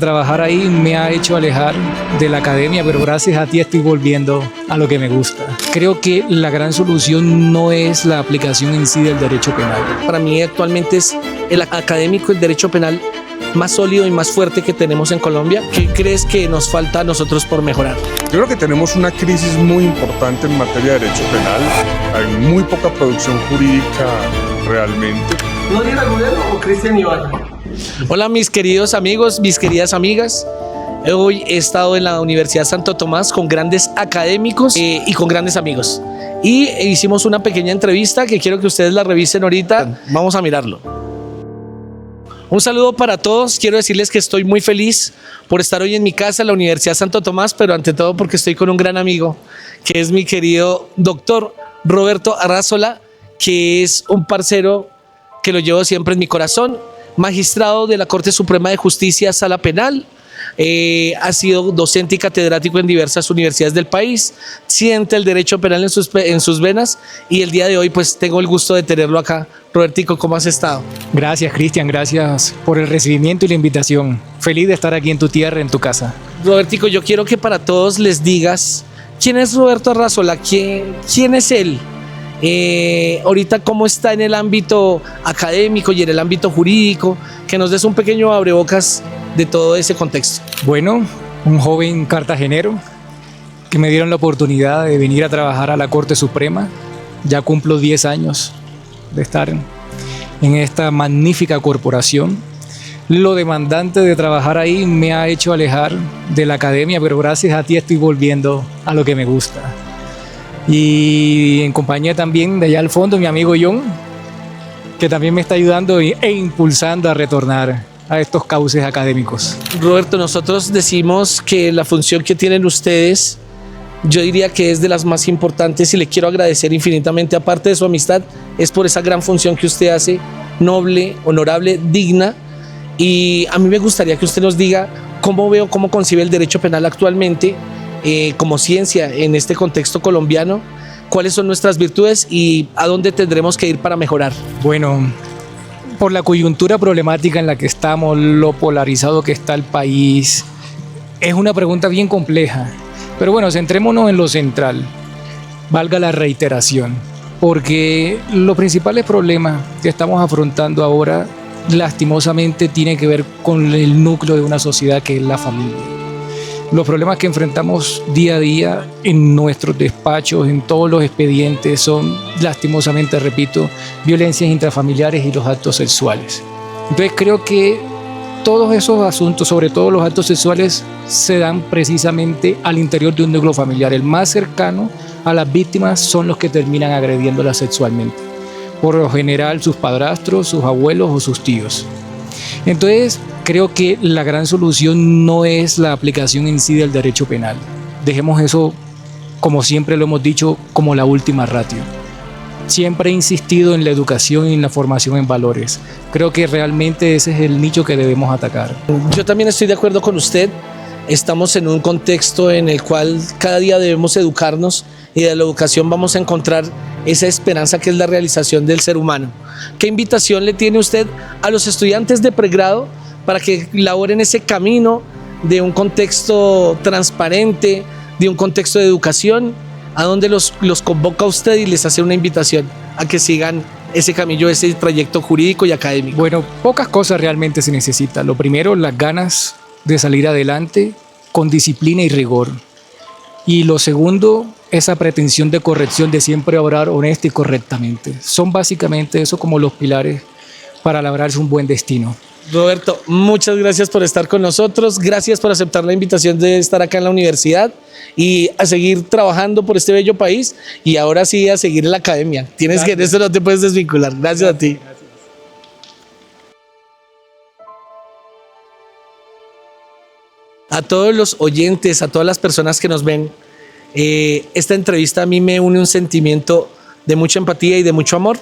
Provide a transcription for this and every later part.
Trabajar ahí me ha hecho alejar de la academia, pero gracias a ti estoy volviendo a lo que me gusta. Creo que la gran solución no es la aplicación en sí del derecho penal. Para mí actualmente es el académico, el derecho penal más sólido y más fuerte que tenemos en Colombia. ¿Qué crees que nos falta a nosotros por mejorar? Yo creo que tenemos una crisis muy importante en materia de derecho penal. Hay muy poca producción jurídica realmente. ¿No Diera Agudelo o Cristian Ibarra? Hola mis queridos amigos, mis queridas amigas. Hoy he estado en la Universidad Santo Tomás con grandes académicos y con grandes amigos. Y hicimos una pequeña entrevista que quiero que ustedes la revisen ahorita. Vamos a mirarlo. Un saludo para todos. Quiero decirles que estoy muy feliz por estar hoy en mi casa, en la Universidad Santo Tomás, pero ante todo porque estoy con un gran amigo, que es mi querido doctor Roberto Arrazola, que es un parcero que lo llevo siempre en mi corazón. Magistrado de la Corte Suprema de Justicia, Sala Penal, ha sido docente y catedrático en diversas universidades del país, siente el derecho penal en sus venas y el día de hoy pues tengo el gusto de tenerlo acá. Robertico, ¿cómo has estado? Gracias, Cristian, gracias por el recibimiento y la invitación. Feliz de estar aquí en tu tierra, en tu casa. Robertico, yo quiero que para todos les digas, ¿quién es Roberto Arrazola? ¿Quién es él? Ahorita cómo está en el ámbito académico y en el ámbito jurídico, que nos des un pequeño abrebocas de todo ese contexto. Bueno, un joven cartagenero que me dieron la oportunidad de venir a trabajar a la Corte Suprema. Ya cumplo 10 años de estar en esta magnífica corporación. Lo demandante de trabajar ahí me ha hecho alejar de la academia, pero gracias a ti estoy volviendo a lo que me gusta. Y en compañía también de allá al fondo mi amigo John, que también me está ayudando e impulsando a retornar a estos cauces académicos. Roberto, nosotros decimos que la función que tienen ustedes, yo diría que es de las más importantes y le quiero agradecer infinitamente, aparte de su amistad, es por esa gran función que usted hace, noble, honorable, digna. Y a mí me gustaría que usted nos diga cómo concibe el derecho penal actualmente, como ciencia en este contexto colombiano, cuáles son nuestras virtudes y a dónde tendremos que ir para mejorar. Bueno, por la coyuntura problemática en la que estamos, lo polarizado que está el país, es una pregunta bien compleja. Pero bueno, centrémonos en lo central, valga la reiteración, porque los principales problemas que estamos afrontando ahora, lastimosamente, tienen que ver con el núcleo de una sociedad que es la familia. Los problemas que enfrentamos día a día en nuestros despachos, en todos los expedientes, son, lastimosamente, repito, violencias intrafamiliares y los actos sexuales. Entonces creo que todos esos asuntos, sobre todo los actos sexuales, se dan precisamente al interior de un núcleo familiar. El más cercano a las víctimas son los que terminan agrediéndolas sexualmente. Por lo general, sus padrastros, sus abuelos o sus tíos. Entonces, creo que la gran solución no es la aplicación en sí del derecho penal. Dejemos eso, como siempre lo hemos dicho, como la última ratio. Siempre he insistido en la educación y en la formación en valores. Creo que realmente ese es el nicho que debemos atacar. Yo también estoy de acuerdo con usted. Estamos en un contexto en el cual cada día debemos educarnos y de la educación vamos a encontrar esa esperanza que es la realización del ser humano. ¿Qué invitación le tiene usted a los estudiantes de pregrado para que laboren ese camino de un contexto transparente, de un contexto de educación, a donde los convoca usted y les hace una invitación a que sigan ese camino, ese trayecto jurídico y académico? Bueno, pocas cosas realmente se necesitan. Lo primero, las ganas de salir adelante con disciplina y rigor. Y lo segundo, esa pretensión de corrección, de siempre obrar honesta y correctamente. Son básicamente eso como los pilares para labrarse un buen destino. Roberto, muchas gracias por estar con nosotros, gracias por aceptar la invitación de estar acá en la universidad y a seguir trabajando por este bello país y ahora sí a seguir en la academia. Tienes que, de eso no te puedes desvincular. Gracias a ti. A todos los oyentes, a todas las personas que nos ven, esta entrevista a mí me une un sentimiento de mucha empatía y de mucho amor.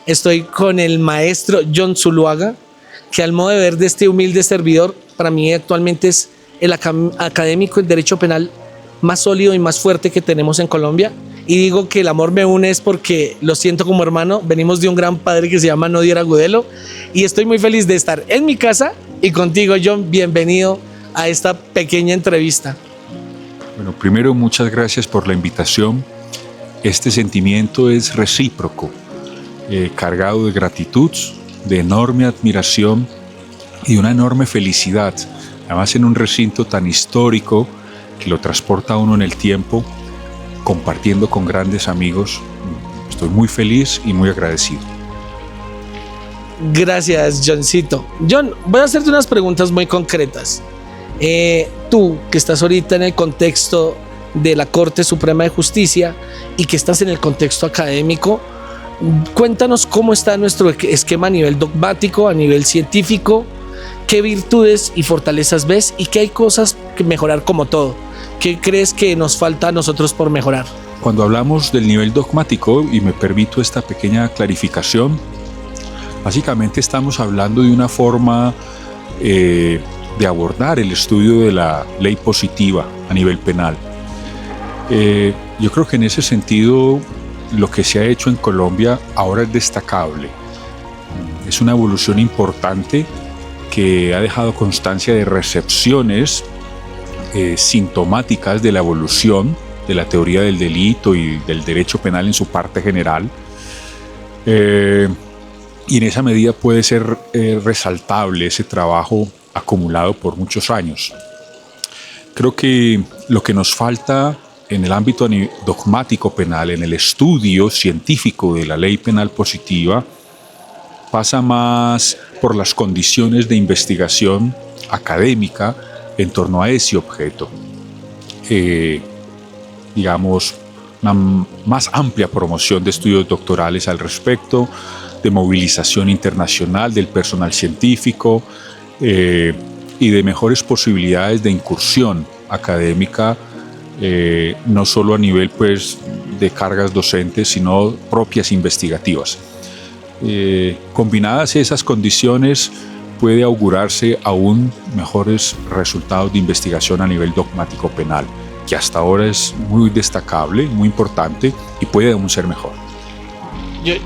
Estoy con el maestro John Zuluaga, que al modo de ver de este humilde servidor, para mí actualmente es el académico en derecho penal más sólido y más fuerte que tenemos en Colombia. Y digo que el amor me une es porque lo siento como hermano. Venimos de un gran padre que se llama No Diera Agudelo y estoy muy feliz de estar en mi casa y contigo, John. Bienvenido a esta pequeña entrevista. Bueno, primero muchas gracias por la invitación. Este sentimiento es recíproco, cargado de gratitud, de enorme admiración y una enorme felicidad. Además en un recinto tan histórico que lo transporta a uno en el tiempo, compartiendo con grandes amigos. Estoy muy feliz y muy agradecido. Gracias, Johncito. John, voy a hacerte unas preguntas muy concretas. Tú, que estás ahorita en el contexto de la Corte Suprema de Justicia y que estás en el contexto académico, cuéntanos cómo está nuestro esquema a nivel dogmático, a nivel científico, qué virtudes y fortalezas ves y qué hay cosas que mejorar como todo. ¿Qué crees que nos falta a nosotros por mejorar? Cuando hablamos del nivel dogmático, y me permito esta pequeña clarificación, básicamente estamos hablando de una forma de abordar el estudio de la ley positiva a nivel penal. Yo creo que en ese sentido lo que se ha hecho en Colombia ahora es destacable. Es una evolución importante que ha dejado constancia de recepciones sintomáticas de la evolución de la teoría del delito y del derecho penal en su parte general. Y en esa medida puede ser resaltable ese trabajo acumulado por muchos años. Creo que lo que nos falta en el ámbito dogmático penal, en el estudio científico de la ley penal positiva, pasa más por las condiciones de investigación académica en torno a ese objeto. Digamos, una más amplia promoción de estudios doctorales al respecto, de movilización internacional del personal científico y de mejores posibilidades de incursión académica, no solo a nivel pues, de cargas docentes, sino propias investigativas. Combinadas esas condiciones, puede augurarse aún mejores resultados de investigación a nivel dogmático penal, que hasta ahora es muy destacable, muy importante y puede aún ser mejor.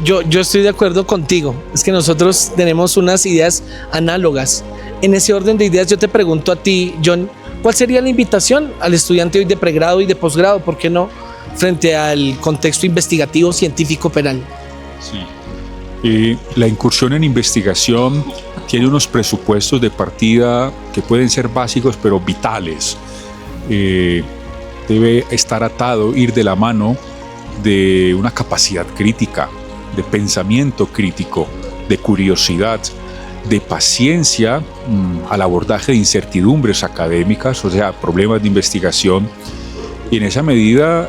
Yo estoy de acuerdo contigo. Es que nosotros tenemos unas ideas análogas. En ese orden de ideas yo te pregunto a ti, John, ¿cuál sería la invitación al estudiante hoy de pregrado y de posgrado, por qué no, frente al contexto investigativo científico penal? Sí. La incursión en investigación tiene unos presupuestos de partida que pueden ser básicos pero vitales. Debe estar atado, ir de la mano de una capacidad crítica, de pensamiento crítico, de curiosidad, de paciencia al abordaje de incertidumbres académicas, o sea, problemas de investigación. Y en esa medida,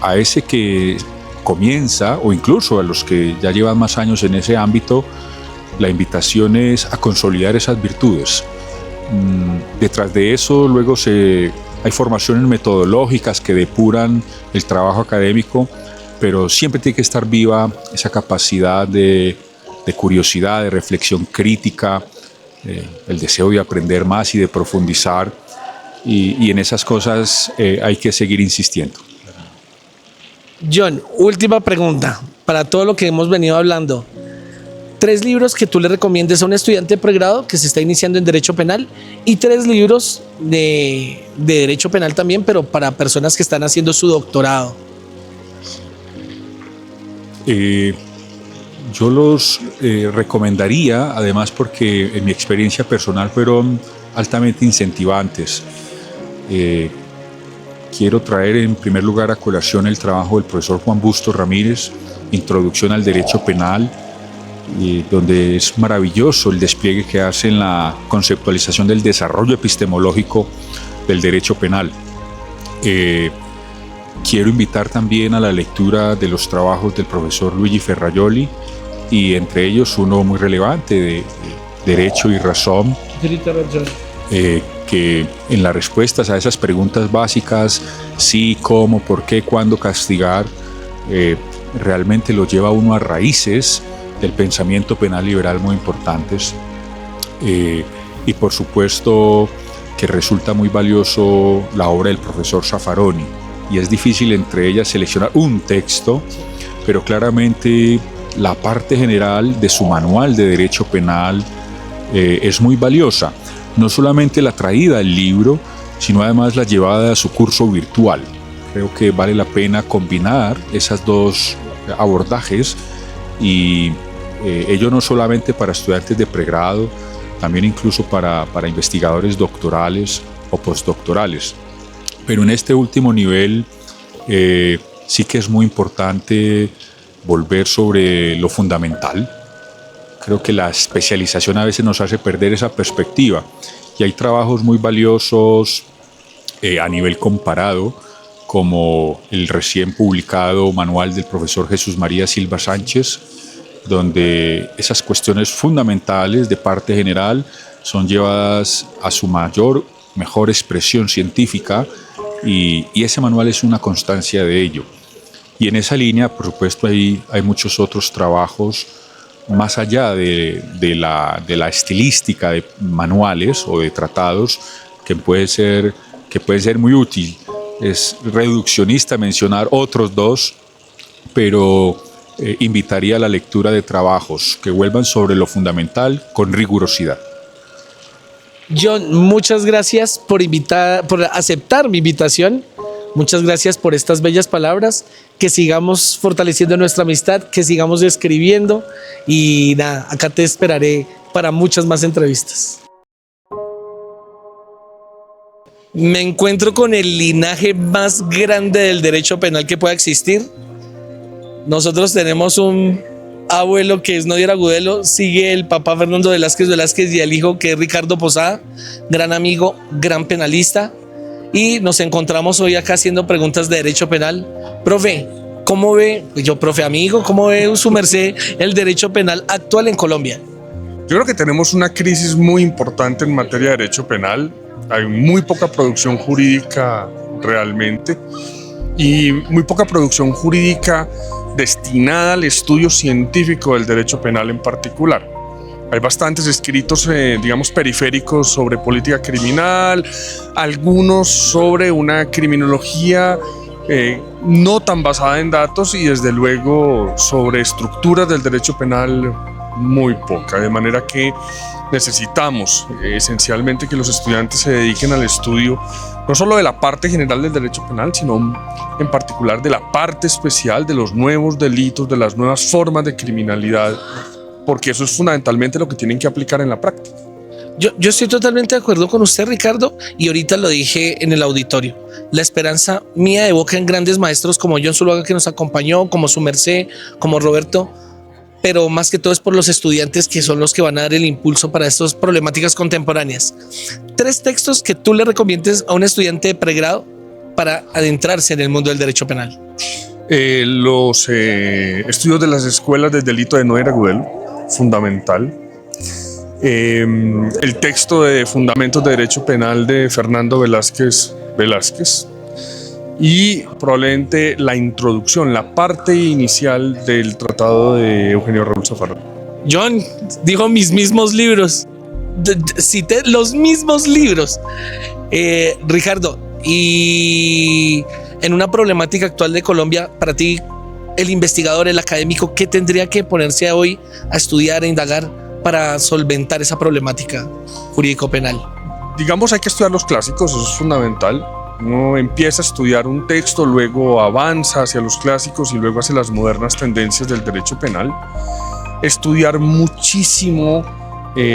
a ese que comienza, o incluso a los que ya llevan más años en ese ámbito, la invitación es a consolidar esas virtudes. Detrás de eso, luego hay formaciones metodológicas que depuran el trabajo académico, pero siempre tiene que estar viva esa capacidad de curiosidad, de reflexión crítica, el deseo de aprender más y de profundizar, y en esas cosas hay que seguir insistiendo. John, última pregunta para todo lo que hemos venido hablando. 3 libros que tú le recomiendes a un estudiante de pregrado que se está iniciando en Derecho Penal y 3 libros de Derecho Penal también, pero para personas que están haciendo su doctorado. Yo los recomendaría, además porque en mi experiencia personal fueron altamente incentivantes. Quiero traer en primer lugar a colación el trabajo del profesor Juan Bustos Ramírez, Introducción al Derecho Penal, donde es maravilloso el despliegue que hace en la conceptualización del desarrollo epistemológico del derecho penal. Quiero invitar también a la lectura de los trabajos del profesor Luigi Ferrajoli, y entre ellos uno muy relevante de Derecho y Razón, que en las respuestas a esas preguntas básicas, sí, cómo, por qué, cuándo castigar, realmente lo lleva uno a raíces del pensamiento penal liberal muy importantes, y por supuesto que resulta muy valioso la obra del profesor Zaffaroni, y es difícil entre ellas seleccionar un texto, pero claramente la parte general de su manual de derecho penal es muy valiosa. no solamente la traída del libro, sino además la llevada a su curso virtual. Creo que vale la pena combinar esas dos abordajes y ello no solamente para estudiantes de pregrado, también incluso para investigadores doctorales o postdoctorales. Pero en este último nivel sí que es muy importante volver sobre lo fundamental. Creo que la especialización a veces nos hace perder esa perspectiva y hay trabajos muy valiosos a nivel comparado, como el recién publicado manual del profesor Jesús María Silva Sánchez, donde esas cuestiones fundamentales de parte general son llevadas a su mejor expresión científica y ese manual es una constancia de ello. Y en esa línea, por supuesto, hay muchos otros trabajos más allá de la estilística de manuales o de tratados que puede ser muy útil. Es reduccionista mencionar otros dos, pero invitaría a la lectura de trabajos que vuelvan sobre lo fundamental con rigurosidad. John, muchas gracias por aceptar mi invitación. Muchas gracias por estas bellas palabras. Que sigamos fortaleciendo nuestra amistad, que sigamos escribiendo y nada, acá te esperaré para muchas más entrevistas. Me encuentro con el linaje más grande del derecho penal que pueda existir. Nosotros tenemos un abuelo que es Nodier Agudelo, sigue el papá Fernando Velázquez y el hijo que es Ricardo Posada, gran amigo, gran penalista. Y nos encontramos hoy acá haciendo preguntas de derecho penal. Profe, ¿cómo ve, profe amigo, cómo ve su merced el derecho penal actual en Colombia? Yo creo que tenemos una crisis muy importante en materia de derecho penal. Hay muy poca producción jurídica realmente y muy poca producción jurídica destinada al estudio científico del derecho penal en particular. Hay bastantes escritos, digamos, periféricos sobre política criminal, algunos sobre una criminología no tan basada en datos y desde luego sobre estructuras del derecho penal muy poca, de manera que necesitamos esencialmente que los estudiantes se dediquen al estudio no solo de la parte general del derecho penal, sino en particular de la parte especial de los nuevos delitos, de las nuevas formas de criminalidad, porque eso es fundamentalmente lo que tienen que aplicar en la práctica. Yo estoy totalmente de acuerdo con usted, Ricardo, y ahorita lo dije en el auditorio. La esperanza mía evoca en grandes maestros como John Zuluaga, que nos acompañó, como su merced, como Roberto, pero más que todo es por los estudiantes que son los que van a dar el impulso para estas problemáticas contemporáneas. 3 textos que tú le recomiendes a un estudiante de pregrado para adentrarse en el mundo del derecho penal. Los estudios de las escuelas del delito de Nodier Agudelo, fundamental. El texto de Fundamentos de Derecho Penal de Fernando Velázquez y probablemente la introducción, la parte inicial del tratado de Eugenio Raúl Zaffarano. John dijo mis mismos libros, cité los mismos libros. Ricardo, y en una problemática actual de Colombia, para ti, el investigador, el académico, ¿qué tendría que ponerse hoy a estudiar, a indagar para solventar esa problemática jurídico-penal? Digamos, hay que estudiar los clásicos, eso es fundamental. Uno empieza a estudiar un texto, luego avanza hacia los clásicos y luego hacia las modernas tendencias del derecho penal. Estudiar muchísimo,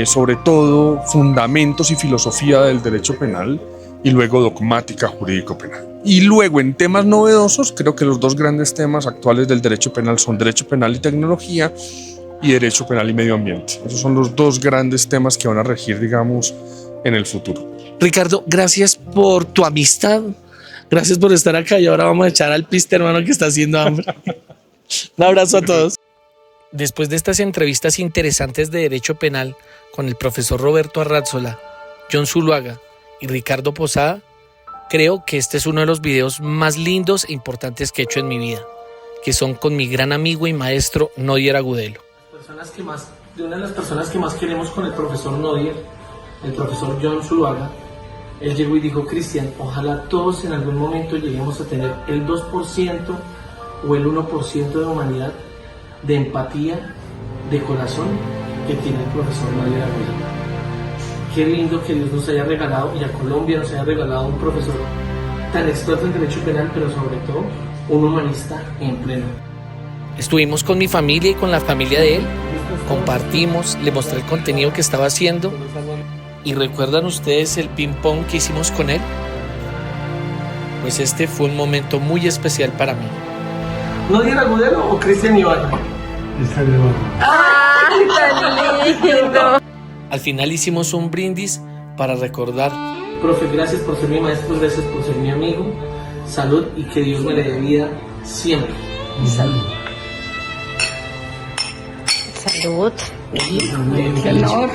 sobre todo, fundamentos y filosofía del derecho penal y luego dogmática jurídico-penal. Y luego, en temas novedosos, creo que los 2 grandes temas actuales del derecho penal son derecho penal y tecnología y derecho penal y medio ambiente. Esos son los 2 grandes temas que van a regir, digamos, en el futuro. Ricardo, gracias por tu amistad, gracias por estar acá y ahora vamos a echar al piste, hermano, que está haciendo hambre. Un abrazo a todos. Después de estas entrevistas interesantes de derecho penal con el profesor Roberto Arrazola, John Zuluaga y Ricardo Posada, creo que este es uno de los videos más lindos e importantes que he hecho en mi vida, que son con mi gran amigo y maestro Nodier Agudelo. De una de las personas que más queremos con el profesor Nodier, el profesor John Zuluaga, él llegó y dijo: Cristian, ojalá todos en algún momento lleguemos a tener el 2% o el 1% de humanidad, de empatía, de corazón que tiene el profesor Nodier Agudelo. qué lindo que Dios nos haya regalado y a Colombia nos haya regalado un profesor tan experto en derecho penal, pero sobre todo un humanista en pleno. Estuvimos con mi familia y con la familia de él, compartimos, le mostré el contenido que estaba haciendo. ¿Y recuerdan ustedes el ping pong que hicimos con él? Pues este fue un momento muy especial para mí. ¿Nodier Agudelo o Cristian Ibarra? ¡Ay, tan lindo! Al final hicimos un brindis para recordar. Profe, gracias por ser mi maestro, gracias por ser mi amigo. Salud y que Dios me le dé vida siempre. Salud. Salud. Qué honor.